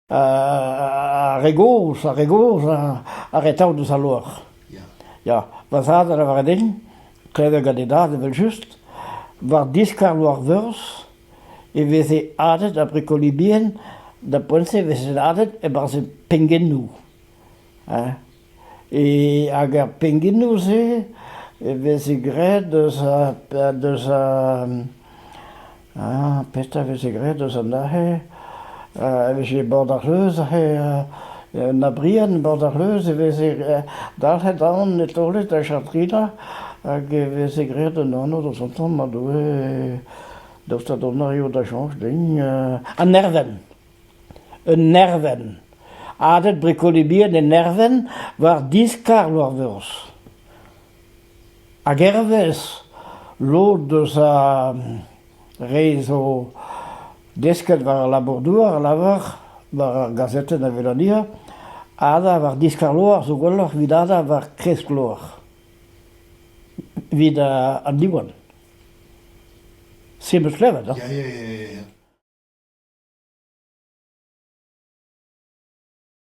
a regós, a retau de salor. Ja. Ja, was hat er war den, kleine Kandidat, wel just, war discarloir vers, e vese adet a bricolibien, da ponse vese adet e bar se pengenou. E hag ar pengenou se, e vese gret deus pesta vese gret deus an dahe, vese bord ar leuz, na brian bord ar leuz, e vese dalhet an etolet a chatrina, hag e vese gret an anno deus an tamm ma doe, deus ta donario da chanj din, an nerven. Een nerven. Adet bricolibien de nerven war discarloir vers. Hag ervez lo deus a rezo desket war labordour, lavar, war ar gazetten a velania, ada war discarloir, zo gwelloc'h vid ada war kreskloir. Vid an diwan. Sebeus klevet, Ja.